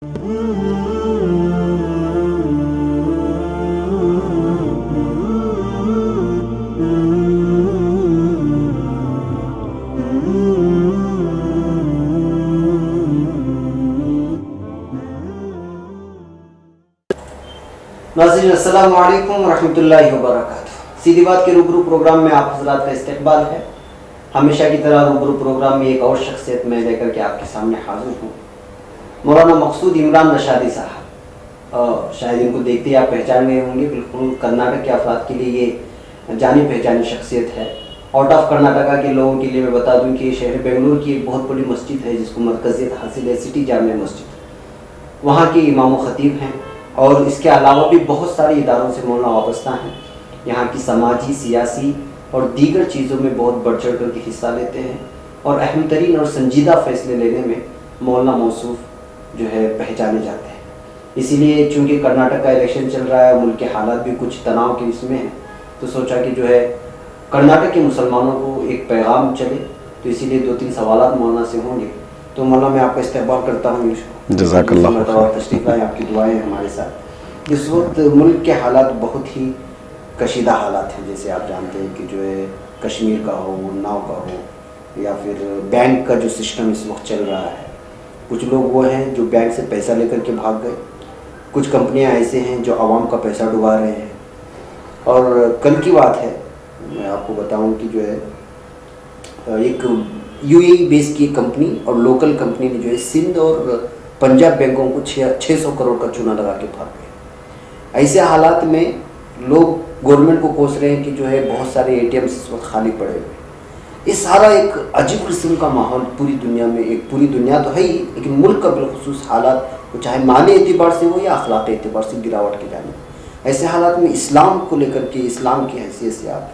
ناظرین السلام علیکم ورحمۃ اللہ وبرکاتہ۔ سیدھی بات کے روبرو پروگرام میں آپ حضرات کا استقبال ہے۔ ہمیشہ کی طرح روبرو پروگرام میں ایک اور شخصیت میں لے کر کے آپ کے سامنے حاضر ہوں، مولانا مقصود عمران نشادی صاحب۔ شاید ان کو دیکھتے ہی آپ پہچان گئے ہوں گے، بالکل کرناٹک کے افراد کے لیے یہ جانی پہچانی شخصیت ہے۔ آؤٹ آف کرناٹکا کے لوگوں کے لیے میں بتا دوں کہ شہر بنگلور کی ایک بہت بڑی مسجد ہے جس کو مرکزیت حاصل ہے، سٹی جامع مسجد، وہاں کے امام و خطیب ہیں، اور اس کے علاوہ بھی بہت سارے اداروں سے مولانا وابستہ ہیں۔ یہاں کی سماجی، سیاسی اور دیگر چیزوں میں بہت بڑھ چڑھ کر کے حصہ لیتے ہیں، اور اہم ترین اور سنجیدہ فیصلے لینے میں مولانا موصوف جو ہے پہچانے جاتے ہیں۔ اسی لیے چونکہ کرناٹک کا الیکشن چل رہا ہے اور ملک کے حالات بھی کچھ تناؤ کے اس میں ہیں، تو سوچا کہ جو ہے کرناٹک کے مسلمانوں کو ایک پیغام چلے، تو اسی لیے 2-3 سوالات مولانا سے ہوں گے۔ تو مولانا میں آپ کا استقبال کرتا ہوں، جزاک اللہ مرتبہ تشریف لائیں، آپ کی دعائیں ہمارے ساتھ۔ اس وقت ملک کے حالات بہت ہی کشیدہ حالات ہیں، جیسے آپ جانتے ہیں کہ جو ہے کشمیر کا ہو، اناؤ کا ہو، یا پھر بینک کا جو سسٹم اس وقت چل رہا ہے۔ کچھ لوگ وہ ہیں جو بینک سے پیسہ لے کر کے بھاگ گئے، کچھ کمپنیاں ایسے ہیں جو عوام کا پیسہ ڈبا رہے ہیں۔ اور کل کی بات ہے، میں آپ کو بتاؤں کہ جو ہے ایک UAE بیس کی کمپنی اور لوکل کمپنی نے جو ہے سندھ اور پنجاب بینکوں کو 600 کروڑ کا چونا لگا کے بھاگ گئے۔ ایسے حالات میں لوگ گورنمنٹ کو کوس رہے ہیں کہ جو ہے بہت سارے ATMs اس وقت خالی پڑے ہوئے۔ یہ سارا ایک عجیب قسم کا ماحول پوری دنیا میں، ایک پوری دنیا تو ہے ہی، لیکن ملک کا بالخصوص حالات وہ چاہے مالی اعتبار سے ہو یا اخلاقی اعتبار سے گراوٹ کی جانب۔ ایسے حالات میں اسلام کو لے کر کے، اسلام کی حیثیت سے آپ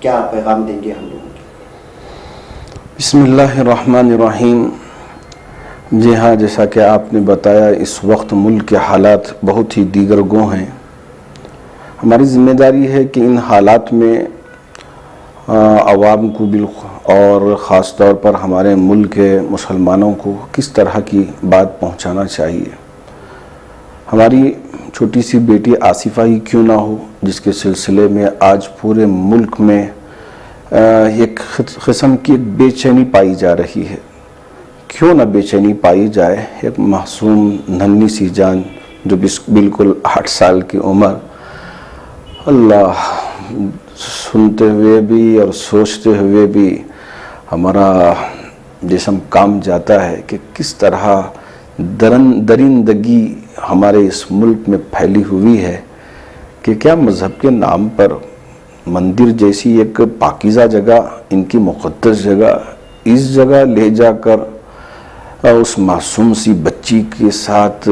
کیا پیغام دیں گے ہم لوگوں کو؟ بسم اللہ الرحمن الرحیم۔ جی ہاں، جیسا کہ آپ نے بتایا، اس وقت ملک کے حالات بہت ہی دیگر گوں ہیں۔ ہماری ذمہ داری ہے کہ ان حالات میں عوام کو اور خاص طور پر ہمارے ملک کے مسلمانوں کو کس طرح کی بات پہنچانا چاہیے۔ ہماری چھوٹی سی بیٹی آصفہ ہی کیوں نہ ہو، جس کے سلسلے میں آج پورے ملک میں ایک قسم کی بے چینی پائی جا رہی ہے۔ کیوں نہ بے چینی پائی جائے؟ ایک معصوم ننھی سی جان جو بالکل 8 سال کی عمر، اللہ، سنتے ہوئے بھی اور سوچتے ہوئے بھی ہمارا جسم کام جاتا ہے کہ کس طرح درندگی ہمارے اس ملک میں پھیلی ہوئی ہے، کہ کیا مذہب کے نام پر مندر جیسی ایک پاکیزہ جگہ، ان کی مقدس جگہ، اس جگہ لے جا کر اس معصوم سی بچی کے ساتھ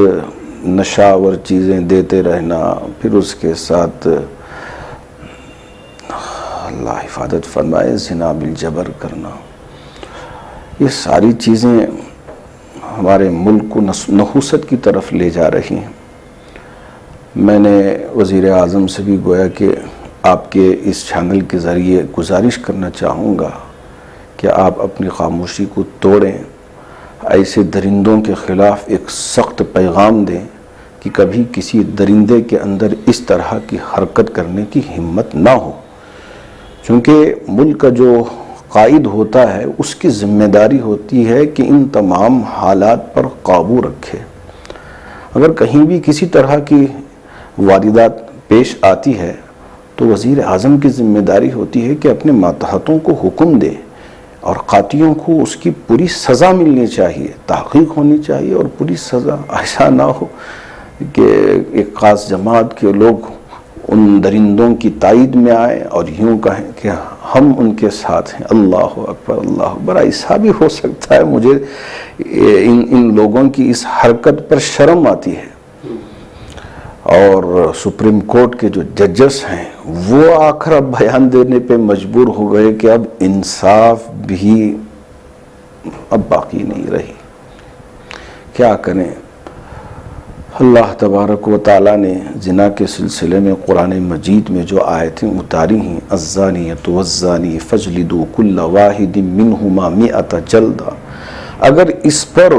نشہ آور چیزیں دیتے رہنا، پھر اس کے ساتھ اللہ حفاظت فرمائے زنا بالجبر کرنا، یہ ساری چیزیں ہمارے ملک کو نحوست کی طرف لے جا رہی ہیں۔ میں نے وزیر اعظم سے بھی گویا کہ آپ کے اس چینل کے ذریعے گزارش کرنا چاہوں گا کہ آپ اپنی خاموشی کو توڑیں، ایسے درندوں کے خلاف ایک سخت پیغام دیں کہ کبھی کسی درندے کے اندر اس طرح کی حرکت کرنے کی ہمت نہ ہو، چونکہ ملک کا جو قائد ہوتا ہے اس کی ذمہ داری ہوتی ہے کہ ان تمام حالات پر قابو رکھے۔ اگر کہیں بھی کسی طرح کی واردات پیش آتی ہے تو وزیر اعظم کی ذمہ داری ہوتی ہے کہ اپنے ماتحتوں کو حکم دے اور قاتلوں کو اس کی پوری سزا ملنی چاہیے، تحقیق ہونی چاہیے اور پوری سزا۔ ایسا نہ ہو کہ ایک خاص جماعت کے لوگ ان درندوں کی تائید میں آئیں اور یوں کہیں کہ ہم ان کے ساتھ ہیں۔ اللہ اکبر، اللہ اکبر۔ ایسا بھی ہو سکتا ہے؟ مجھے ان لوگوں کی اس حرکت پر شرم آتی ہے۔ اور سپریم کورٹ کے جو ججز ہیں وہ آخر اب بیان دینے پہ مجبور ہو گئے کہ اب انصاف بھی اب باقی نہیں رہی۔ کیا کریں؟ اللہ تبارک و تعالیٰ نے زنا کے سلسلے میں قرآن مجید میں جو آیتیں اتاری ہیں، الزانیۃ والزانی فاجلدوا کل واحد منہما 100 جلدہ، اگر اس پر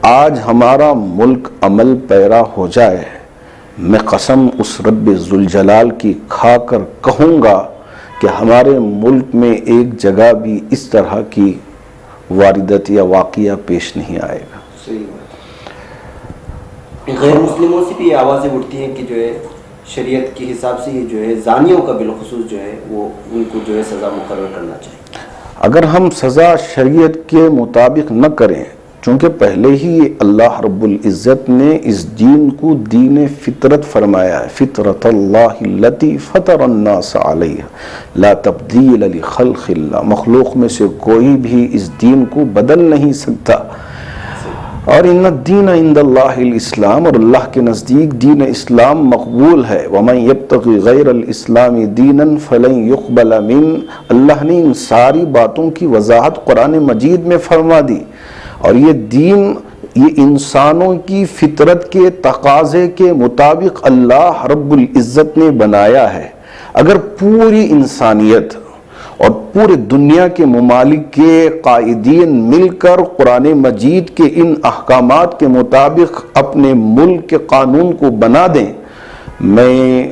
آج ہمارا ملک عمل پیرا ہو جائے، میں قسم اس رب ذوالجلال کی کھا کر کہوں گا کہ ہمارے ملک میں ایک جگہ بھی اس طرح کی واردت یا واقعہ پیش نہیں آئے گا۔ صحیح بات۔ غیر مسلموں سے بھی یہ آوازیں اٹھتی ہیں کہ جو ہے شریعت کے حساب سے یہ جو ہے زانیوں کا بالخصوص جو ہے وہ ان کو جو ہے سزا مقرر کرنا چاہیے۔ اگر ہم سزا شریعت کے مطابق نہ کریں، چونکہ پہلے ہی اللہ رب العزت نے اس دین کو دین فطرت فرمایا ہے، فطرت اللہ التی فطر الناس علیہ لا تبدیل لخلق اللہ، مخلوق میں سے کوئی بھی اس دین کو بدل نہیں سکتا، اور ان الدین عند اللہ الاسلام، اور اللہ کے نزدیک دین اسلام مقبول ہے، ومن یبتغی غیر الاسلام دینا فلن یقبل من، اللہ نے ان ساری باتوں کی وضاحت قرآن مجید میں فرما دی، اور یہ دین یہ انسانوں کی فطرت کے تقاضے کے مطابق اللہ رب العزت نے بنایا ہے۔ اگر پوری انسانیت اور پورے دنیا کے ممالک کے قائدین مل کر قرآن مجید کے ان احکامات کے مطابق اپنے ملک کے قانون کو بنا دیں، میں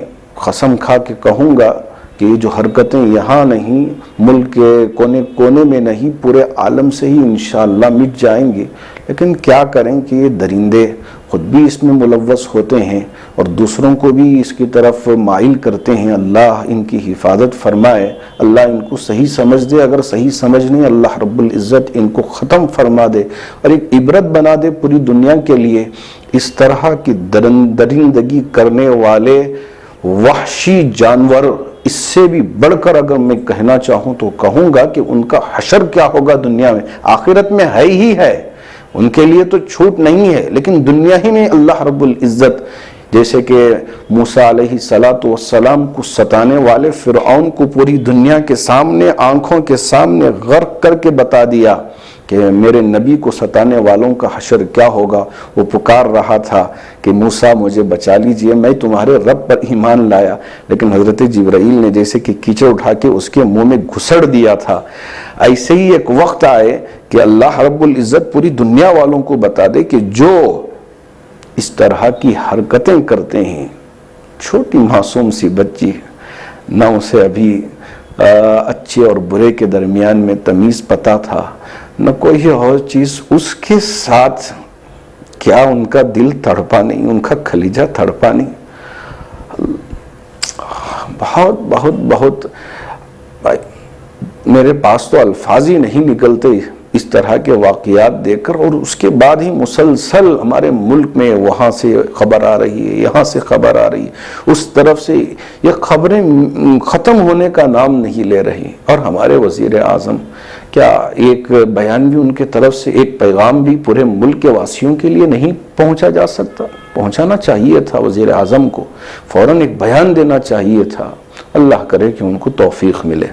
قسم کھا کے کہوں گا کہ یہ جو حرکتیں یہاں نہیں، ملک کے کونے کونے میں نہیں، پورے عالم سے ہی انشاءاللہ مٹ جائیں گے۔ لیکن کیا کریں کہ یہ درندے خود بھی اس میں ملوث ہوتے ہیں اور دوسروں کو بھی اس کی طرف مائل کرتے ہیں۔ اللہ ان کی حفاظت فرمائے، اللہ ان کو صحیح سمجھ دے، اگر صحیح سمجھ نہیں اللہ رب العزت ان کو ختم فرما دے اور ایک عبرت بنا دے پوری دنیا کے لیے۔ اس طرح کی درندگی کرنے والے وحشی جانور، اس سے بھی بڑھ کر اگر میں کہنا چاہوں تو کہوں گا کہ ان کا حشر کیا ہوگا دنیا میں، آخرت میں ہے ہی ہے، ان کے لیے تو چھوٹ نہیں ہے، لیکن دنیا ہی میں اللہ رب العزت، جیسے کہ موسیٰ علیہ السلام کو ستانے والے فرعون کو پوری دنیا کے سامنے، آنکھوں کے سامنے غرق کر کے بتا دیا کہ میرے نبی کو ستانے والوں کا حشر کیا ہوگا۔ وہ پکار رہا تھا کہ موسیٰ مجھے بچا لیجئے، میں تمہارے رب پر ایمان لایا، لیکن حضرت جبرائیل نے جیسے کہ کیچڑ اٹھا کے اس کے منہ میں گھسڑ دیا تھا۔ ایسے ہی ایک وقت آئے کہ اللہ رب العزت پوری دنیا والوں کو بتا دے کہ جو اس طرح کی حرکتیں کرتے ہیں، چھوٹی معصوم سی بچی، نہ اسے ابھی اچھے اور برے کے درمیان میں تمیز پتہ تھا، نہ کوئی اور چیز، اس کے ساتھ کیا ان کا دل تڑپا نہیں، ان کا کلیجہ تڑپا نہیں۔ بہت بہت بہت میرے پاس تو الفاظ ہی نہیں نکلتے اس طرح کے واقعات دیکھ کر، اور اس کے بعد ہی مسلسل ہمارے ملک میں وہاں سے خبر آ رہی ہے، یہاں سے خبر آ رہی ہے، اس طرف سے یہ خبریں ختم ہونے کا نام نہیں لے رہی۔ اور ہمارے وزیر اعظم، کیا ایک بیان بھی ان کے طرف سے، ایک پیغام بھی پورے ملک کے واسیوں کے لیے نہیں پہنچا جا سکتا؟ پہنچانا چاہیے تھا وزیر اعظم کو، فوراً ایک بیان دینا چاہیے تھا۔ اللہ کرے کہ ان کو توفیق ملے۔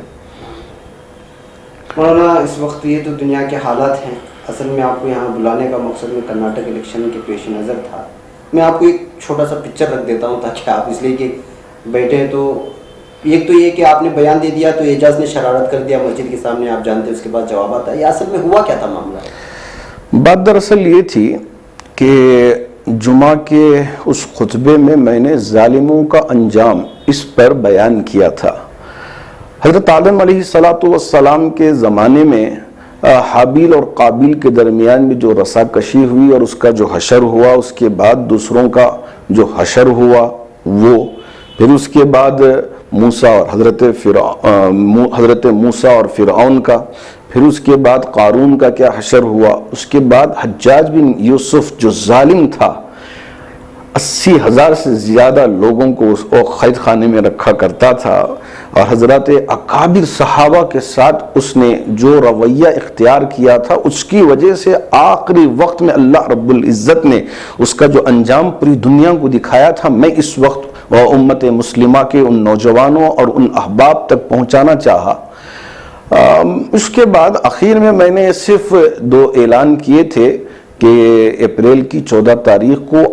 مولانا، اس وقت یہ تو دنیا کے حالات ہیں، اصل میں آپ کو یہاں بلانے کا مقصد میں کرناٹک الیکشن کے پیش نظر تھا۔ میں آپ کو ایک چھوٹا سا پکچر رکھ دیتا ہوں تاکہ آپ اس لیے کہ بیٹھے تو ایک تو یہ کہ آپ نے بیان دے دیا تو اعجاز نے شرارت کر دیا مسجد کے سامنے، آپ جانتے ہیں، اس کے بعد جوابات آئے، اصل میں ہوا کیا تھا معاملہ؟ بات دراصل یہ تھی کہ جمعہ کے اس خطبے میں میں نے ظالموں کا انجام اس پر بیان کیا تھا۔ حضرت آدم علیہ السلام کے زمانے میں حابیل اور قابیل کے درمیان میں جو رسا کشی ہوئی اور اس کا جو حشر ہوا، اس کے بعد دوسروں کا جو حشر ہوا وہ، پھر اس کے بعد موسیٰ اور حضرت موسیٰ اور فرعون کا، پھر اس کے بعد قارون کا کیا حشر ہوا، اس کے بعد حجاج بن یوسف جو ظالم تھا، 80,000 سے زیادہ لوگوں کو اس قید خانے میں رکھا کرتا تھا، اور حضرات اکابر صحابہ کے ساتھ اس نے جو رویہ اختیار کیا تھا، اس کی وجہ سے آخری وقت میں اللہ رب العزت نے اس کا جو انجام پوری دنیا کو دکھایا تھا، میں اس وقت امت مسلمہ کے ان نوجوانوں اور ان احباب تک پہنچانا چاہا۔ اس کے بعد اخیر میں نے صرف 2 اعلان کیے تھے کہ اپریل کی 14 تاریخ کو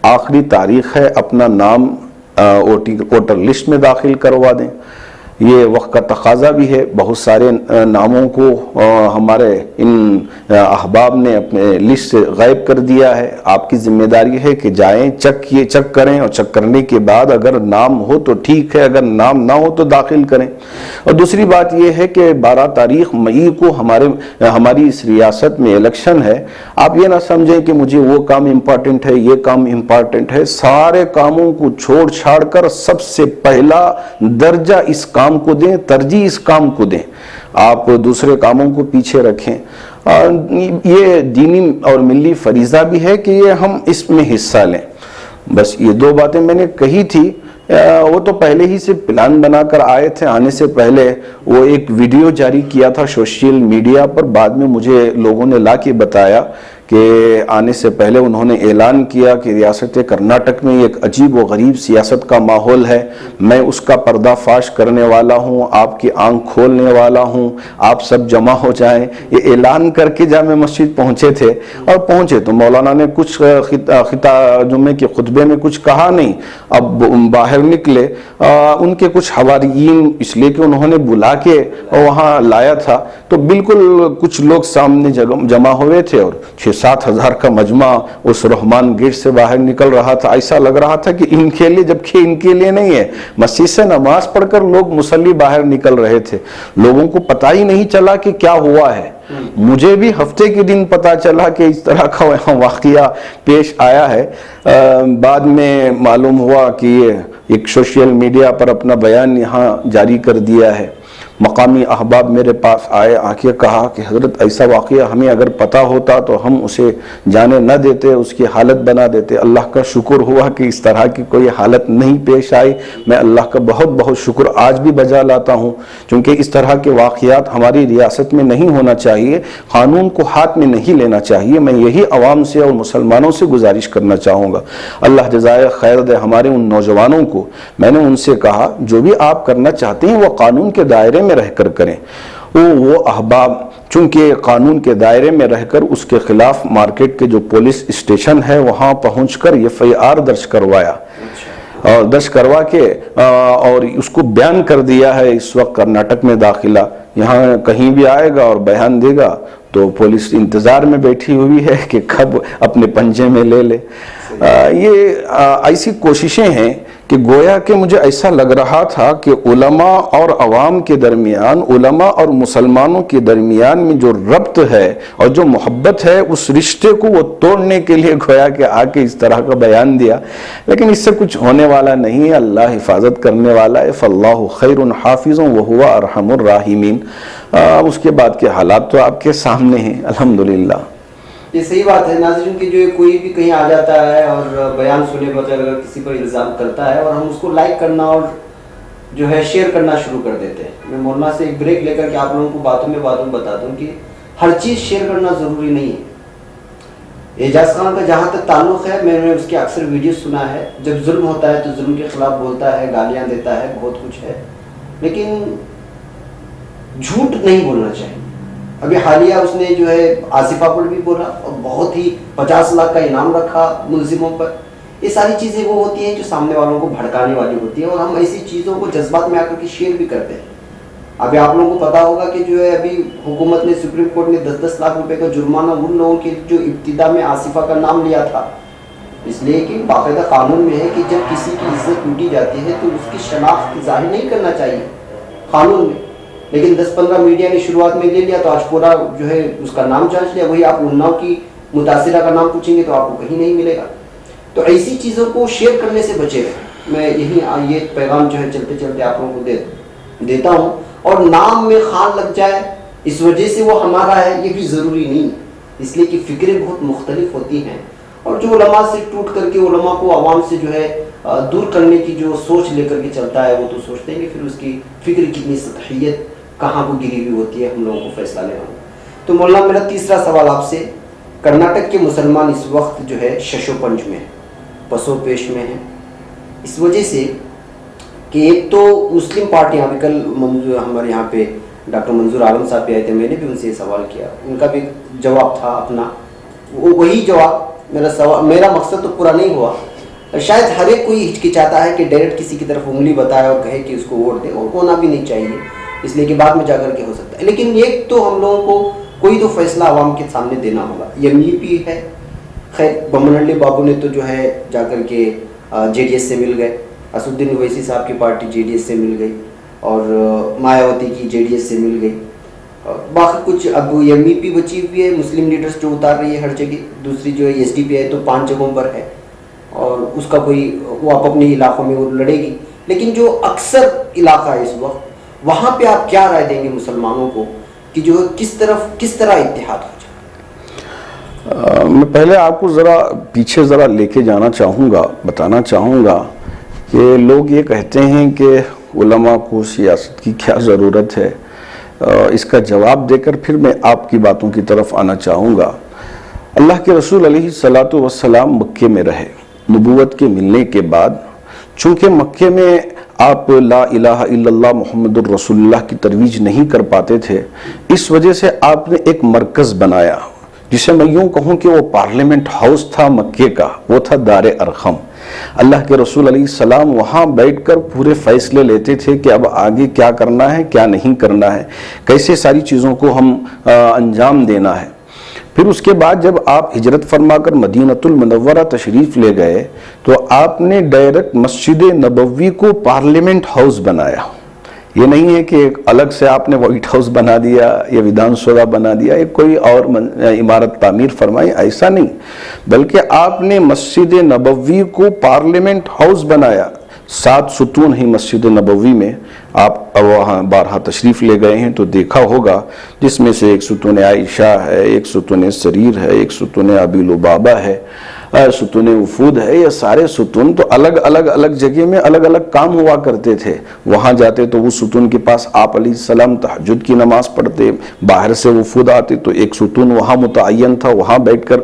آخری تاریخ ہے، اپنا نام ووٹر لسٹ میں داخل کروا دیں۔ یہ وقت کا تقاضا بھی ہے. بہت سارے ناموں کو ہمارے ان احباب نے اپنے لسٹ سے غائب کر دیا ہے. آپ کی ذمہ داری ہے کہ جائیں چیک کریں، اور چیک کرنے کے بعد اگر نام ہو تو ٹھیک ہے، اگر نام نہ ہو تو داخل کریں. اور دوسری بات یہ ہے کہ 12 تاریخ مئی کو ہماری اس ریاست میں الیکشن ہے. آپ یہ نہ سمجھیں کہ مجھے وہ کام امپورٹنٹ ہے، یہ کام امپورٹنٹ ہے. سارے کاموں کو چھوڑ چھاڑ کر سب سے پہلا درجہ اس کام کو دیں، ترجیح اس کام کو دیں. آپ دوسرے کاموں کو پیچھے رکھیں. اور یہ دینی اور ملی فریضہ بھی ہے کہ یہ ہم اس میں حصہ لیں. بس یہ 2 باتیں میں نے کہی تھی. وہ تو پہلے ہی سے پلان بنا کر آئے تھے. آنے سے پہلے وہ ایک ویڈیو جاری کیا تھا سوشل میڈیا پر. بعد میں مجھے لوگوں نے لا کے بتایا کہ آنے سے پہلے انہوں نے اعلان کیا کہ ریاست کرناٹک میں ایک عجیب و غریب سیاست کا ماحول ہے. میں اس کا پردہ فاش کرنے والا ہوں، آپ کی آنکھ کھولنے والا ہوں، آپ سب جمع ہو جائیں. یہ اعلان کر کے جامع مسجد پہنچے تھے. اور پہنچے تو مولانا نے کچھ جمعے کے خطبے میں کچھ کہا نہیں. اب باہر نکلے ان کے کچھ حواریین، اس لیے کہ انہوں نے بلا کے وہاں لایا تھا، تو بالکل کچھ لوگ سامنے جمع ہوئے تھے اور 6-7 ہزار کا مجمع اس رحمان گیٹ سے باہر نکل رہا تھا. ایسا لگ رہا تھا کہ ان کے لیے، جبکہ ان کے لیے نہیں ہے. مسجد سے نماز پڑھ کر لوگ مصلی باہر نکل رہے تھے. لوگوں کو پتہ ہی نہیں چلا کہ کیا ہوا ہے. مجھے بھی ہفتے کے دن پتا چلا کہ اس طرح کا واقعہ پیش آیا ہے. بعد میں معلوم ہوا کہ یہ ایک سوشل میڈیا پر اپنا بیان یہاں جاری کر دیا ہے. مقامی احباب میرے پاس آئے، آ کے کہا کہ حضرت ایسا واقعہ ہمیں اگر پتہ ہوتا تو ہم اسے جانے نہ دیتے، اس کی حالت بنا دیتے. اللہ کا شکر ہوا کہ اس طرح کی کوئی حالت نہیں پیش آئی. میں اللہ کا بہت بہت شکر آج بھی بجا لاتا ہوں، چونکہ اس طرح کے واقعات ہماری ریاست میں نہیں ہونا چاہیے. قانون کو ہاتھ میں نہیں لینا چاہیے. میں یہی عوام سے اور مسلمانوں سے گزارش کرنا چاہوں گا. اللہ جزائے خیر دے ہمارے ان نوجوانوں کو. میں نے ان سے کہا جو بھی آپ کرنا چاہتے ہیں وہ قانون کے دائرے میں رہ کر کریں. وہ احباب چونکہ قانون کے دائرے میں رہ کر اس کے خلاف مارکیٹ کے جو پولیس اسٹیشن ہے وہاں پہنچ کر FIR درج کروایا، اور درج کروا کے اور اس کو بیان کر دیا ہے. اس وقت کرناٹک میں داخلہ، یہاں کہیں بھی آئے گا اور بیان دے گا تو پولیس انتظار میں بیٹھی ہوئی ہے کہ کب اپنے پنجے میں لے لے. یہ ایسی کوششیں ہیں کہ گویا کہ مجھے ایسا لگ رہا تھا کہ علماء اور عوام کے درمیان، علماء اور مسلمانوں کے درمیان میں جو ربط ہے اور جو محبت ہے، اس رشتے کو وہ توڑنے کے لیے گویا کہ آ کے اس طرح کا بیان دیا. لیکن اس سے کچھ ہونے والا نہیں ہے. اللہ حفاظت کرنے والا ہے. فاللہ خیر حافظ وہو ارحم الراحمین. اس کے بعد کے حالات تو آپ کے سامنے ہیں الحمدللہ. یہ صحیح بات ہے ناظرین کہ جو کوئی بھی کہیں آ جاتا ہے اور بیان سنے بغیر اگر کسی پر الزام کرتا ہے اور ہم اس کو لائک کرنا اور جو ہے شیئر کرنا شروع کر دیتے ہیں. میں مولانا سے ایک بریک لے کر کے آپ لوگوں کو باتوں میں بتا دوں کہ ہر چیز شیئر کرنا ضروری نہیں ہے. اعجاز خان کا جہاں تک تعلق ہے، میں نے اس کے اکثر ویڈیو سنا ہے. جب ظلم ہوتا ہے تو ظلم کے خلاف بولتا ہے، گالیاں دیتا ہے، بہت کچھ ہے، لیکن جھوٹ نہیں بولنا چاہیے. ابھی حالیہ اس نے جو ہے آصفہ پر بھی بولا اور بہت ہی 50 لاکھ کا انعام رکھا ملزموں پر. یہ ساری چیزیں وہ ہوتی ہیں جو سامنے والوں کو بھڑکانے والی ہوتی ہیں، اور ہم ایسی چیزوں کو جذبات میں آ کر کے شیئر بھی کرتے ہیں. ابھی آپ لوگوں کو پتا ہوگا کہ جو ہے ابھی حکومت نے، سپریم کورٹ نے 10-10 لاکھ روپے کا جرمانہ ان لوگوں کے جو ابتدا میں آصفہ کا نام لیا تھا، اس لیے کہ باقاعدہ قانون میں ہے کہ جب کسی کی عزت ٹوٹی جاتی ہے تو اس کی شناخت ظاہر نہیں کرنا چاہیے قانون میں. لیکن 10-15 میڈیا نے شروعات میں لے لیا تو آج پورا جو ہے اس کا نام جانچ لیا. وہی آپ اناؤ کی متاثرہ کا نام پوچھیں گے تو آپ کو کہیں نہیں ملے گا. تو ایسی چیزوں کو شیئر کرنے سے بچے رہے. میں یہ پیغام جو ہے چلتے چلتے آپ لوگوں کو دیتا ہوں. اور نام میں خان لگ جائے اس وجہ سے وہ ہمارا ہے یہ بھی ضروری نہیں، اس لیے کہ فکریں بہت مختلف ہوتی ہیں. اور جو علماء سے ٹوٹ کر کے علماء کو عوام سے جو ہے دور کرنے کی جو سوچ لے کر کے چلتا ہے، وہ تو سوچتے ہیں کہ پھر اس کی فکر کتنی سطحیت کہاں کو گری ہوئی ہوتی ہے، ہم لوگوں کو فیصلہ لینا. تو مولانا میرا تیسرا سوال آپ سے، کرناٹک کے مسلمان اس وقت جو ہے ششو پنج میں، پسو پیش میں ہیں، اس وجہ سے کہ ایک تو مسلم پارٹیاں، ابھی کل ہمارے یہاں پہ ڈاکٹر منظور عالم صاحب بھی آئے تھے، میں نے بھی ان سے یہ سوال کیا، ان کا بھی جواب تھا اپنا، وہی جواب. میرا مقصد تو پورا نہیں ہوا. شاید ہر ایک کوئی ہچکچاتا ہے کہ ڈائریکٹ کسی کی طرف انگلی بتائے اور کہے کہ اس کو ووٹ دے، اور ہونا بھی نہیں چاہیے، اس لیے کہ بعد میں جا کر کے ہو سکتا ہے. لیکن ایک تو ہم لوگوں کو کوئی تو فیصلہ عوام کے سامنے دینا ہوگا. MVP ہے، خیر بمنڈلی بابو نے تو جو ہے جا کر کے JDS سے مل گئے، اسدالدین اویسی صاحب کی پارٹی JDS سے مل گئی، اور مایاوتی کی JDS سے مل گئی. باقی کچھ اب MVP بچی ہوئی ہے، مسلم لیڈرز جو اتار رہی ہے ہر جگہ. دوسری جو ہے SDP ہے تو 5 جگہوں پر ہے، اور اس کا کوئی وہ آپ اپنے علاقوں میں وہ لڑے گی. لیکن جو اکثر علاقہ ہے اس وقت، وہاں پہ آپ کیا رائے دیں گے مسلمانوں کو کہ جو کس طرح اتحاد ہو جائے؟ میں پہلے آپ کو پیچھے لے کے جانا چاہوں گا، بتانا چاہوں گا کہ لوگ یہ کہتے ہیں کہ علماء کو سیاست کی کیا ضرورت ہے. اس کا جواب دے کر پھر میں آپ کی باتوں کی طرف آنا چاہوں گا. اللہ کے رسول علیہ الصلاۃ والسلام مکے میں رہے. نبوت کے ملنے کے بعد چونکہ مکے میں آپ لا الہ الا اللہ محمد الرسول اللہ کی ترویج نہیں کر پاتے تھے، اس وجہ سے آپ نے ایک مرکز بنایا جسے میں یوں کہوں کہ وہ پارلیمنٹ ہاؤس تھا مکے کا، وہ تھا دار ارقم. اللہ کے رسول علیہ السلام وہاں بیٹھ کر پورے فیصلے لیتے تھے کہ اب آگے کیا کرنا ہے، کیا نہیں کرنا ہے، کیسے ساری چیزوں کو ہم انجام دینا ہے. پھر اس کے بعد جب آپ ہجرت فرما کر مدینۃ المنورہ تشریف لے گئے تو آپ نے ڈائریکٹ مسجد نبوی کو پارلیمنٹ ہاؤس بنایا. یہ نہیں ہے کہ ایک الگ سے آپ نے وائٹ ہاؤس بنا دیا یا ودھان سبھا بنا دیا، ایک کوئی اور عمارت تعمیر فرمائی، ایسا نہیں، بلکہ آپ نے مسجد نبوی کو پارلیمنٹ ہاؤس بنایا. 7 ستون ہیں مسجد نبوی میں. آپ وہاں بارہا تشریف لے گئے ہیں تو دیکھا ہوگا، جس میں سے ایک ستون عائشہ ہے، ایک ستون سریر ہے، ایک ستون ابی لبابہ ہے، ستون وفود ہے. یہ سارے ستون تو الگ جگہ میں الگ الگ کام ہوا کرتے تھے. وہاں جاتے تو وہ ستون کے پاس آپ علیہ السلام تہجد کی نماز پڑھتے، باہر سے وفود آتے تو ایک ستون وہاں متعین تھا، وہاں بیٹھ کر.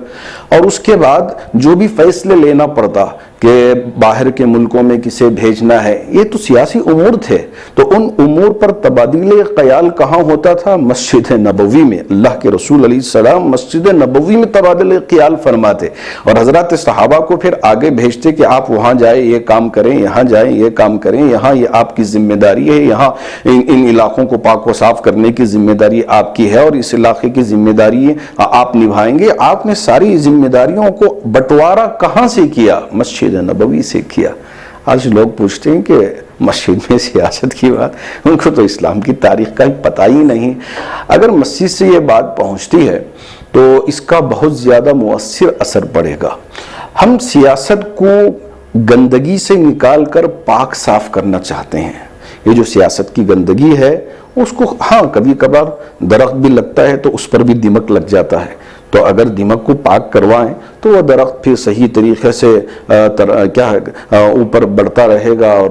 اور اس کے بعد جو بھی فیصلے لینا پڑتا کہ باہر کے ملکوں میں کسے بھیجنا ہے، یہ تو سیاسی امور تھے، تو ان امور پر تبادلہ خیال کہاں ہوتا تھا؟ مسجد نبوی میں. اللہ کے رسول علیہ السلام مسجد نبوی میں تبادلہ خیال فرماتے اور حضرات صحابہ کو پھر آگے بھیجتے کہ آپ وہاں جائیں یہ کام کریں، یہاں جائیں یہ کام کریں، یہاں یہ آپ کی ذمہ داری ہے، یہاں ان علاقوں کو پاک و صاف کرنے کی ذمہ داری آپ کی ہے، اور اس علاقے کی ذمہ داری آپ نبھائیں گے. آپ نے ساری ذمہ داریوں کو بٹوارا کہاں سے کیا؟ مسجد نبوی سے کیا. آج لوگ پوچھتے ہیں کہ مسجد میں سیاست کی بات، ان کو تو اسلام کی تاریخ کا پتہ ہی نہیں. اگر مسجد سے یہ بات پہنچتی ہے تو اس کا بہت زیادہ مؤثر اثر پڑے گا. ہم سیاست کو گندگی سے نکال کر پاک صاف کرنا چاہتے ہیں. یہ جو سیاست کی گندگی ہے اس کو ہاں کبھی کبھار درخت بھی لگتا ہے تو اس پر بھی دیمک لگ جاتا ہے، تو اگر دیمک کو پاک کروائیں تو وہ درخت پھر صحیح طریقے سے اوپر بڑھتا رہے گا اور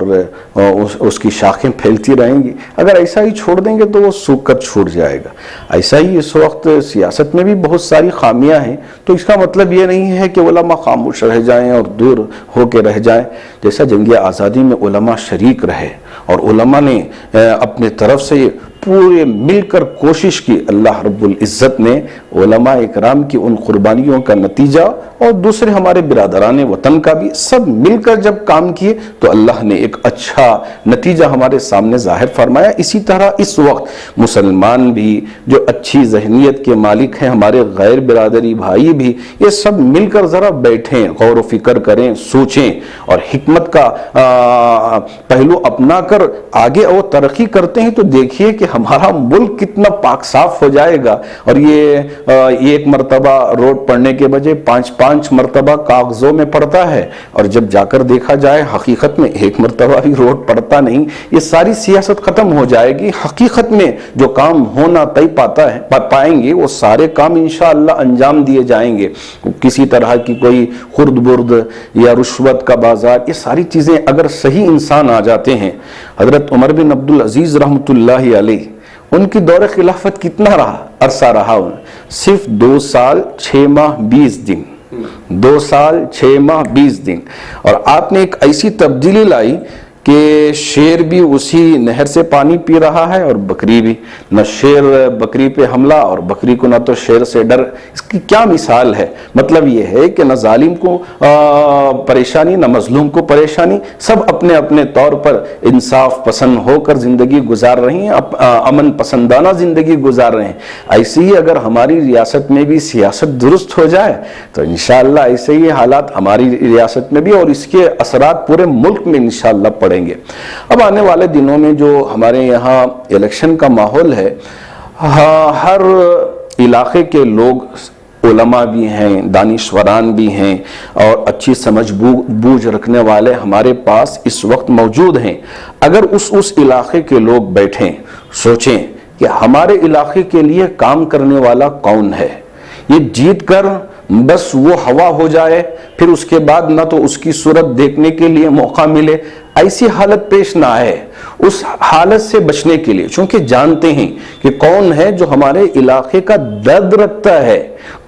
اس کی شاخیں پھیلتی رہیں گی. اگر ایسا ہی چھوڑ دیں گے تو وہ سوکھ کر چھوٹ جائے گا. ایسا ہی اس وقت سیاست میں بھی بہت ساری خامیاں ہیں، تو اس کا مطلب یہ نہیں ہے کہ علماء خاموش رہ جائیں اور دور ہو کے رہ جائیں. جیسا جنگ آزادی میں علماء شریک رہے اور علماء نے اپنے طرف سے پورے مل کر کوشش کی، اللہ رب العزت نے علماء اکرام کی ان قربانیوں کا نتیجہ اور دوسرے ہمارے برادران وطن کا بھی سب مل کر جب کام کیے تو اللہ نے ایک اچھا نتیجہ ہمارے سامنے ظاہر فرمایا. اسی طرح اس وقت مسلمان بھی جو اچھی ذہنیت کے مالک ہیں، ہمارے غیر برادری بھائی بھی، یہ سب مل کر ذرا بیٹھیں، غور و فکر کریں، سوچیں اور حکمت کا پہلو اپنا کر آگے اور ترقی کرتے ہیں تو دیکھیے کہ ہمارا ملک کتنا پاک صاف ہو جائے گا. اور یہ ایک مرتبہ روڈ پڑنے کے بجائے 5 مرتبہ کاغذوں میں پڑتا ہے، اور جب جا کر دیکھا جائے حقیقت میں ایک مرتبہ بھی روڈ پڑتا نہیں. یہ ساری سیاست ختم ہو جائے گی. حقیقت میں جو کام ہونا طے پائیں گے وہ سارے کام انشاءاللہ انجام دیے جائیں گے. کسی طرح کی کوئی خرد برد یا رشوت کا بازار، یہ ساری چیزیں اگر صحیح انسان آ جاتے ہیں. حضرت عمر بن عبدالعزیز رحمۃ اللہ علیہ، ان کی دور خلافت کتنا عرصہ رہا؟ صرف 2 سال 6 ماہ 20 دن. 2 سال 6 ماہ 20 دن. اور آپ نے ایک ایسی تبدیلی لائی کہ شیر بھی اسی نہر سے پانی پی رہا ہے اور بکری بھی، نہ شیر بکری پہ حملہ اور بکری کو نہ تو شیر سے ڈر۔ اس کی کیا مثال ہے؟ مطلب یہ ہے کہ نہ ظالم کو پریشانی نہ مظلوم کو پریشانی، سب اپنے اپنے طور پر انصاف پسند ہو کر زندگی گزار رہی ہیں، امن پسندانہ زندگی گزار رہے ہیں۔ ایسے ہی اگر ہماری ریاست میں بھی سیاست درست ہو جائے تو انشاءاللہ ایسے ہی حالات ہماری ریاست میں بھی اور اس کے اثرات پورے ملک میں انشاءاللہ پڑیں گے۔ اب آنے والے دنوں میں جو ہمارے یہاں الیکشن کا ماحول ہے، ہر علاقے کے لوگ، علماء بھی ہیں، دانشوران بھی ہیں اور اچھی سمجھ بوجھ رکھنے والے ہمارے پاس اس وقت موجود ہیں۔ اگر اس علاقے کے لوگ بیٹھیں، سوچیں کہ ہمارے علاقے کے لیے کام کرنے والا کون ہے، یہ جیت کر بس وہ ہوا ہو جائے، پھر اس کے بعد نہ تو اس کی صورت دیکھنے کے لیے موقع ملے، ایسی حالت پیش نہ آئے۔ اس حالت سے بچنے کے لیے، چونکہ جانتے ہیں کہ کون ہے جو ہمارے علاقے کا درد رکھتا ہے،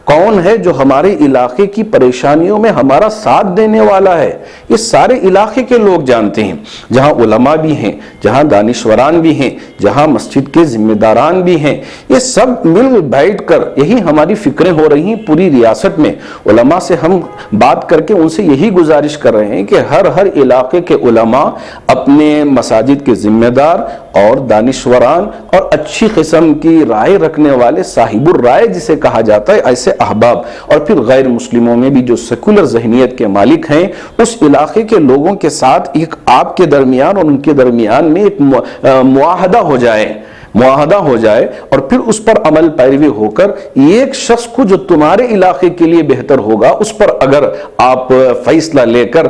کون ہے جو ہمارے علاقے کی پریشانیوں میں ہمارا ساتھ دینے والا ہے، یہ سارے علاقے کے لوگ جانتے ہیں۔ جہاں علماء بھی ہیں، جہاں دانشوران بھی ہیں، جہاں مسجد کے ذمہ داران بھی ہیں، یہ سب مل بیٹھ کر یہی ہماری فکریں ہو رہی ہیں پوری ریاست میں۔ علماء سے ہم بات کر کے ان سے یہی گزارش کر رہے ہیں کہ ہر علاقے کے علماء اپنے مساجد کے ذمہ دار اور دانشوران اور اچھی قسم کی رائے رکھنے والے، صاحب الرائے جسے کہا جاتا ہے، ایسے احباب، اور پھر غیر مسلموں میں بھی جو سیکولر ذہنیت کے مالک ہیں، اس علاقے کے لوگوں کے ساتھ ایک آپ کے درمیان اور ان کے درمیان میں ایک معاہدہ ہو جائے اور پھر اس پر عمل پیروی ہو کر ایک شخص کو جو تمہارے علاقے کے لیے بہتر ہوگا اس پر اگر آپ فیصلہ لے کر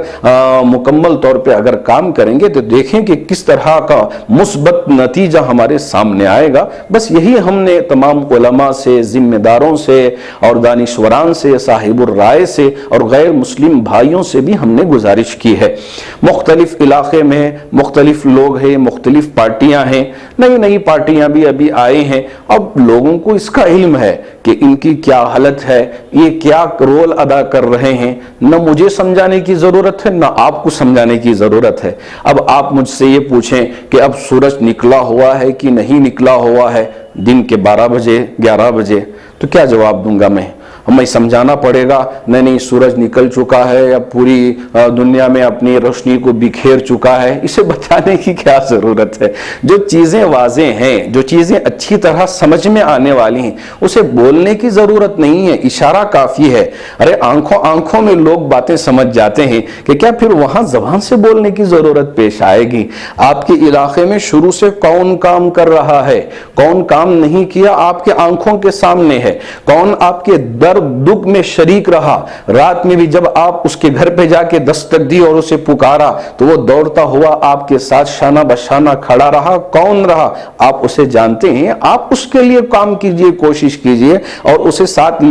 مکمل طور پہ اگر کام کریں گے تو دیکھیں کہ کس طرح کا مثبت نتیجہ ہمارے سامنے آئے گا۔ بس یہی ہم نے تمام علماء سے، ذمہ داروں سے اور دانشوران سے، صاحب الرائے سے اور غیر مسلم بھائیوں سے بھی ہم نے گزارش کی ہے۔ مختلف علاقے میں مختلف لوگ ہیں، مختلف پارٹیاں ہیں، نئی پارٹیاں بھی ابھی آئے ہیں۔ اب لوگوں کو اس کا علم ہے کہ ان کی کیا حالت ہے، یہ کیا رول ادا کر رہے ہیں، نہ مجھے سمجھانے کی ضرورت ہے نہ آپ کو سمجھانے کی ضرورت ہے۔ اب آپ مجھ سے یہ پوچھیں کہ اب سورج نکلا ہوا ہے کہ نہیں نکلا ہوا ہے دن کے 12 بجے 11 بجے، تو کیا جواب دوں گا میں؟ ہمیں سمجھانا پڑے گا نہیں سورج نکل چکا ہے یا پوری دنیا میں اپنی روشنی کو بکھیر چکا ہے، اسے بتانے کی کیا ضرورت ہے؟ جو چیزیں واضح ہیں، جو چیزیں اچھی طرح سمجھ میں آنے والی ہیں، اسے بولنے کی ضرورت نہیں ہے، اشارہ کافی ہے۔ ارے آنکھوں میں لوگ باتیں سمجھ جاتے ہیں کہ کیا پھر وہاں زبان سے بولنے کی ضرورت پیش آئے گی؟ آپ کے علاقے میں شروع سے کون کام کر رہا ہے، کون کام نہیں کیا، آپ کے آنکھوں کے سامنے ہے۔ کون آپ کے درد دکھ میں شریک رہا، رات میں بھی جب آپ اس کے گھر پہ جا کے دستک دی اور اسے پکارا تو وہ دوڑتا ہوا آپ کے ساتھ شانہ بشانہ کھڑا رہا، کون رہا آپ اسے جانتے ہیں۔ آپ اس کے لیے کام کیجئے، کوشش کیجئے اور اسے ساتھ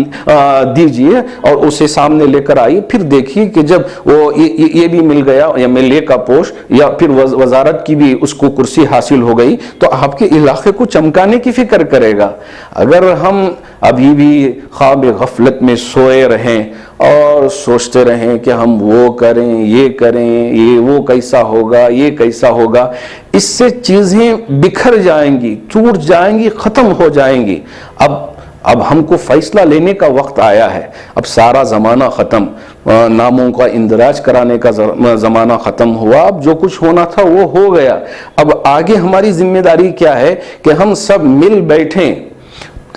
دیجئے اور اسے سامنے لے کر آئیے، پھر دیکھیے کہ جب وہ یہ بھی مل گیا یا ملے کا پوسٹ یا پھر وزارت کی بھی اس کو کرسی حاصل ہو گئی تو آپ کے علاقے کو چمکانے کی فکر کرے گا۔ اگر ہم ابھی بھی خواب غفلت میں سوئے رہیں اور سوچتے رہیں کہ ہم وہ کریں، یہ وہ کیسا ہوگا، یہ کیسا ہوگا، اس سے چیزیں بکھر جائیں گی، ٹوٹ جائیں گی، ختم ہو جائیں گی۔ اب ہم کو فیصلہ لینے کا وقت آیا ہے۔ اب سارا زمانہ ختم، ناموں کا اندراج کرانے کا زمانہ ختم ہوا، اب جو کچھ ہونا تھا وہ ہو گیا۔ اب آگے ہماری ذمہ داری کیا ہے کہ ہم سب مل بیٹھیں،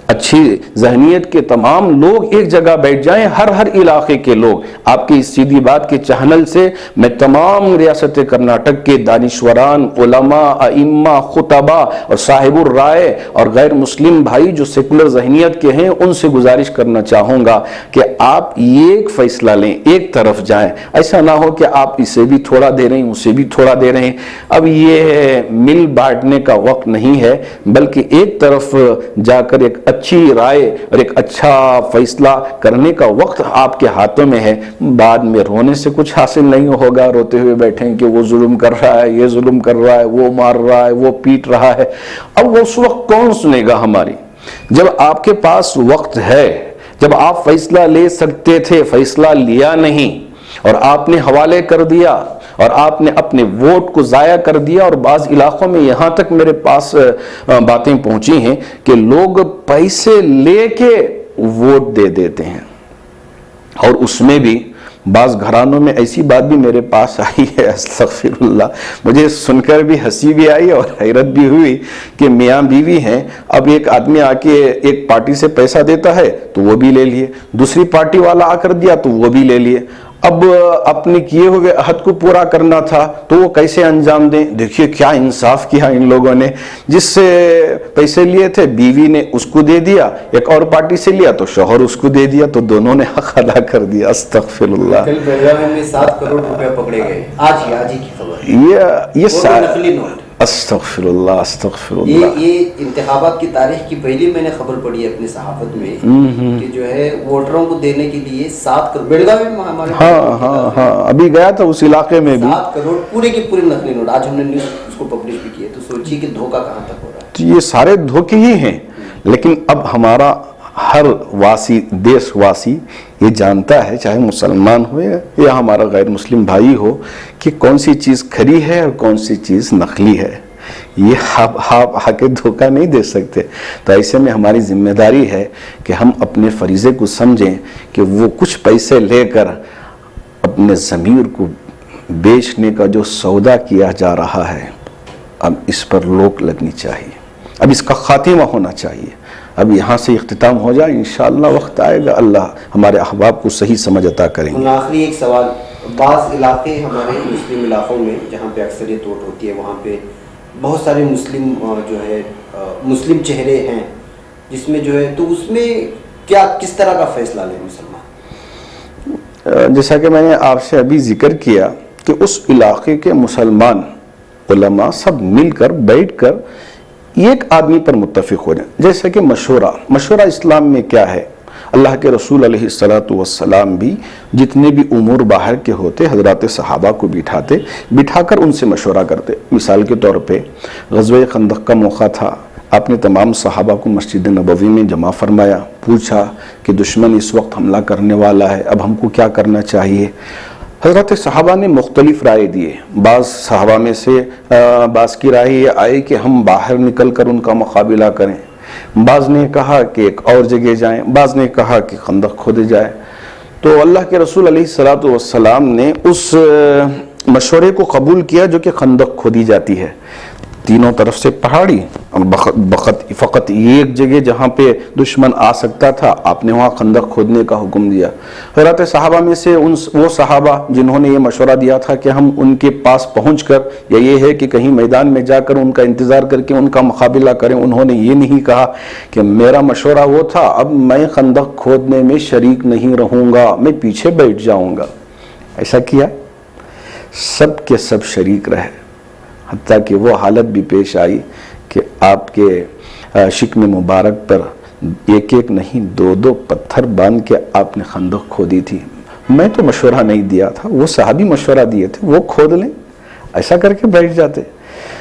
اچھی ذہنیت کے تمام لوگ ایک جگہ بیٹھ جائیں، ہر علاقے کے لوگ۔ آپ کی اس سیدھی بات کے چینل سے میں تمام ریاست کرناٹک کے دانشوران، علماء، ائمہ، خطباء اور صاحب الرائے اور غیر مسلم بھائی جو سیکولر ذہنیت کے ہیں ان سے گزارش کرنا چاہوں گا کہ آپ ایک فیصلہ لیں، ایک طرف جائیں۔ ایسا نہ ہو کہ آپ اسے بھی تھوڑا دے رہے ہیں، اسے بھی تھوڑا دے رہے ہیں۔ اب یہ مل بانٹنے کا وقت نہیں ہے، بلکہ ایک طرف جا کر ایک اچھی رائے اور ایک اچھا فیصلہ کرنے کا وقت آپ کے ہاتھوں میں ہے۔ بعد میں رونے سے کچھ حاصل نہیں ہوگا، روتے ہوئے بیٹھیں کہ وہ ظلم کر رہا ہے، یہ ظلم کر رہا ہے، وہ مار رہا ہے، وہ پیٹ رہا ہے۔ اب اس وقت کون سنے گا ہماری؟ جب آپ کے پاس وقت ہے، جب آپ فیصلہ لے سکتے تھے، فیصلہ لیا نہیں، اور آپ نے حوالے کر دیا اور آپ نے اپنے ووٹ کو ضائع کر دیا. اور بعض علاقوں میں یہاں تک میرے پاس باتیں پہنچی ہیں کہ لوگ پیسے لے کے ووٹ دے دیتے ہیں. اور اس میں بھی بعض گھرانوں میں ایسی بات بھی میرے پاس آئی ہے, استغفر اللہ, مجھے سن کر بھی ہنسی بھی آئی اور حیرت بھی ہوئی کہ میاں بیوی ہیں, اب ایک آدمی آ کے ایک پارٹی سے پیسہ دیتا ہے تو وہ بھی لے لیے, دوسری پارٹی والا آ کر دیا تو وہ بھی لے لیے. اب اپنے کیے ہوئے عہد کو پورا کرنا تھا تو وہ کیسے انجام دیں؟ دیکھیے کیا انصاف کیا ان لوگوں نے, جس سے پیسے لیے تھے بیوی نے اس کو دے دیا, ایک اور پارٹی سے لیا تو شوہر اس کو دے دیا, تو دونوں نے حق ادا کر دیا. استغفر اللہ. کل بیلگام میں 7 کروڑ روپے پکڑے گئے, آج ہی کی خبر. یہ نقلی نوٹ. استغفر اللہ, استغفر اللہ. یہ انتخابات کی تاریخ کی پہلی میں نے خبر پڑھی ہے اپنی صحافت میں کہ جو ہے ووٹروں کو دینے کے لیے 7 کروڑ بیلگام میں ہمارے ہاں ابھی گیا تھا اس علاقے میں بھی 7 کروڑ پورے کے پورے نقلی نوٹ. آج ہم نے نیوز اس کو پبلش بھی کیا, تو سوچیے کہ دھوکہ کہاں تک ہو رہا ہے. تو یہ سارے دھوکے ہی ہیں. لیکن اب ہمارا ہر واسی, دیش واسی یہ جانتا ہے, چاہے مسلمان ہو یا ہمارا غیر مسلم بھائی ہو, کہ کون سی چیز کھری ہے اور کون سی چیز نقلی ہے. یہ آپ آ کے دھوکہ نہیں دے سکتے. تو ایسے میں ہماری ذمہ داری ہے کہ ہم اپنے فریضے کو سمجھیں کہ وہ کچھ پیسے لے کر اپنے ضمیر کو بیچنے کا جو سودا کیا جا رہا ہے, اب اس پر روک لگنی چاہیے, اب اس کا خاتمہ ہونا چاہیے. اب یہاں سے اختتام ہو جائے, انشاءاللہ وقت آئے گا, اللہ ہمارے احباب کو صحیح سمجھ عطا کریں گے. آخری ایک سوال, بعض علاقے ہمارے مسلم علاقوں میں جہاں پہ اکثریت ووٹ ہوتی ہے وہاں پہ بہت سارے مسلم جو ہے مسلم چہرے ہیں, جس میں جو ہے تو اس میں کیا کس طرح کا فیصلہ لیں مسلمان؟ جیسا کہ میں نے آپ سے ابھی ذکر کیا کہ اس علاقے کے مسلمان علماء سب مل کر بیٹھ کر ایک آدمی پر متفق ہو جائیں. جیسا کہ مشورہ اسلام میں کیا ہے, اللہ کے رسول علیہ الصلوۃ والسلام بھی جتنے بھی امور باہر کے ہوتے حضرات صحابہ کو بٹھا کر ان سے مشورہ کرتے. مثال کے طور پہ غزوہ خندق کا موقع تھا, آپ نے تمام صحابہ کو مسجد نبوی میں جمع فرمایا, پوچھا کہ دشمن اس وقت حملہ کرنے والا ہے, اب ہم کو کیا کرنا چاہیے. حضرت صحابہ نے مختلف رائے دیے. بعض صحابہ میں سے بعض کی رائے یہ آئی کہ ہم باہر نکل کر ان کا مقابلہ کریں, بعض نے کہا کہ ایک اور جگہ جائیں, بعض نے کہا کہ خندق کھودے جائے. تو اللہ کے رسول علیہ الصلوۃ والسلام نے اس مشورے کو قبول کیا جو کہ خندق کھودی جاتی ہے. تینوں طرف سے پہاڑی اور فقط ایک جگہ جہاں پہ دشمن آ سکتا تھا, آپ نے وہاں خندق کھودنے کا حکم دیا. حضرات صحابہ میں سے وہ صحابہ جنہوں نے یہ مشورہ دیا تھا کہ ہم ان کے پاس پہنچ کر یا یہ ہے کہ کہیں میدان میں جا کر ان کا انتظار کر کے ان کا مقابلہ کریں, انہوں نے یہ نہیں کہا کہ میرا مشورہ وہ تھا, اب میں خندق کھودنے میں شریک نہیں رہوں گا, میں پیچھے بیٹھ جاؤں گا. ایسا کیا, سب کے سب شریک رہے, حتیٰ کہ وہ حالت بھی پیش آئی کہ آپ کے شکم مبارک پر ایک نہیں 2 پتھر باندھ کے آپ نے خندق کھودی تھی. میں تو مشورہ نہیں دیا تھا, وہ صحابی مشورہ دیے تھے, وہ کھود لیں, ایسا کر کے بیٹھ جاتے.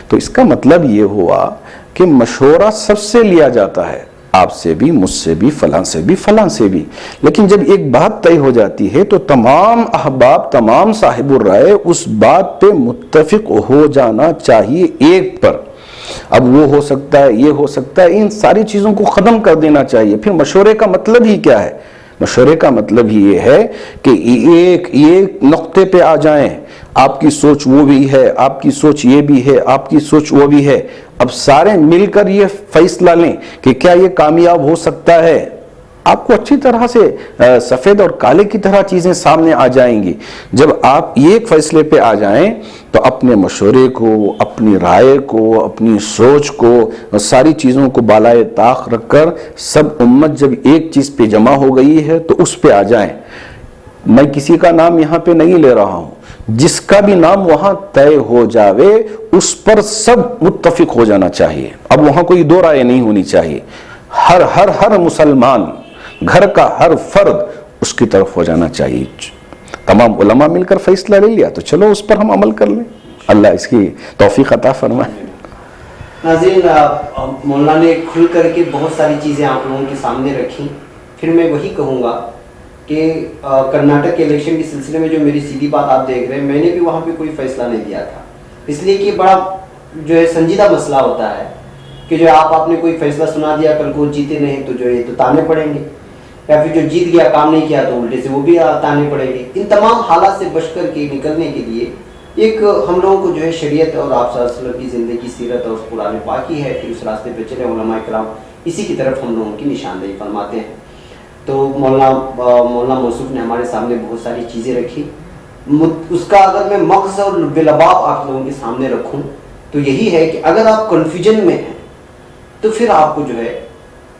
تو اس کا مطلب یہ ہوا کہ مشورہ سب سے لیا جاتا ہے, آپ سے بھی, مجھ سے بھی, فلاں سے بھی, فلاں سے بھی. لیکن جب ایک بات طے ہو جاتی ہے تو تمام احباب, تمام صاحب الرائے اس بات پہ متفق ہو جانا چاہیے ایک پر. اب وہ ہو سکتا ہے, یہ ہو سکتا ہے, ان ساری چیزوں کو ختم کر دینا چاہیے. پھر مشورے کا مطلب ہی کیا ہے؟ مشورے کا مطلب ہی یہ ہے کہ ایک نقطے پہ آ جائیں, آپ کی سوچ وہ بھی ہے, آپ کی سوچ یہ بھی ہے, آپ کی سوچ وہ بھی ہے. اب سارے مل کر یہ فیصلہ لیں کہ کیا یہ کامیاب ہو سکتا ہے. آپ کو اچھی طرح سے سفید اور کالے کی طرح چیزیں سامنے آ جائیں گی. جب آپ ایک فیصلے پہ آ جائیں تو اپنے مشورے کو, اپنی رائے کو, اپنی سوچ کو, ساری چیزوں کو بالائے طاق رکھ کر سب امت جب ایک چیز پہ جمع ہو گئی ہے تو اس پہ آ جائیں. میں کسی کا نام یہاں پہ نہیں لے رہا ہوں, جس کا بھی نام وہاں طے ہو جاوے اس پر سب متفق ہو جانا چاہیے. اب وہاں کوئی 2 رائے نہیں ہونی چاہیے. ہر مسلمان, گھر کا ہر فرد اس کی طرف ہو جانا چاہیے. تمام علماء مل کر فیصلہ لے لیا تو چلو اس پر ہم عمل کر لیں. اللہ اس کی توفیق عطا فرمائے. ناظرین, مولانا نے کھل کر کے بہت ساری چیزیں آپ لوگوں کے سامنے رکھی. پھر میں وہی کہوں گا کہ کرناٹک کے الیکشن کے سلسلے میں جو میری سیدھی بات آپ دیکھ رہے ہیں، میں نے بھی وہاں پہ کوئی فیصلہ نہیں دیا تھا، اس لیے کہ بڑا جو ہے سنجیدہ مسئلہ ہوتا ہے کہ جو آپ نے کوئی فیصلہ سنا دیا، کل کو جیتے نہیں تو جو ہے تو تانے پڑیں گے، یا پھر جو جیت گیا کام نہیں کیا تو الٹے سے وہ بھی تانے پڑیں گے۔ ان تمام حالات سے بچ کر کے نکلنے کے لیے ایک ہم لوگوں کو جو ہے شریعت اور آپ صلی اللہ علیہ وسلم کی زندگی، سیرت اور قرآن پاک ہی ہے کہ اس راستے پہ چلے، علماء کرام اسی کی طرف ہم لوگوں کی نشاندہی فرماتے ہیں۔ تو مولانا موصوف نے ہمارے سامنے بہت ساری چیزیں رکھی، اس کا اگر میں مغز اور بلباب آپ لوگوں کے سامنے رکھوں تو یہی ہے کہ اگر آپ کنفیوژن میں ہیں تو پھر آپ کو جو ہے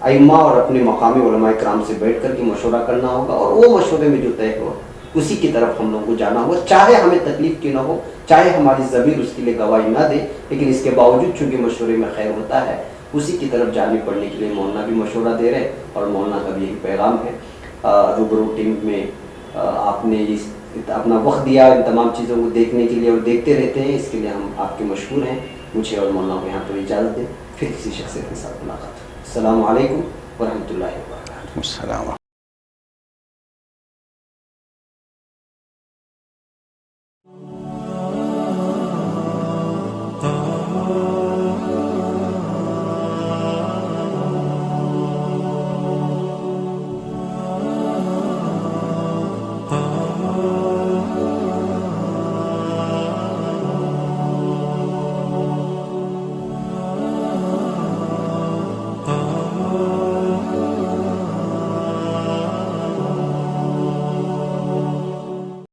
ائمہ اور اپنے مقامی علماء کرام سے بیٹھ کر کے مشورہ کرنا ہوگا، اور وہ مشورے میں جو طے ہو اسی کی طرف ہم لوگوں کو جانا ہوگا، چاہے ہمیں تکلیف کی نہ ہو، چاہے ہماری ضمیر اس کے لیے گواہی نہ دے، لیکن اس کے باوجود چونکہ مشورے میں خیر ہوتا ہے، اسی کی طرف جانے پڑنے کے لیے مولانا بھی مشورہ دے رہے ہیں، اور مولانا کا بھی یہی پیغام ہے۔ روبرو ٹیم میں آپ نے اپنا وقت دیا ان تمام چیزوں کو دیکھنے کے لیے، اور دیکھتے رہتے ہیں، اس کے لیے ہم آپ کے مشکور ہیں۔ مجھے اور مولانا کو یہاں پر اجازت دیں، پھر کسی شخصیت کے ساتھ ملاقات۔ السلام علیکم ورحمۃ اللہ وبرکاتہ۔ السلام۔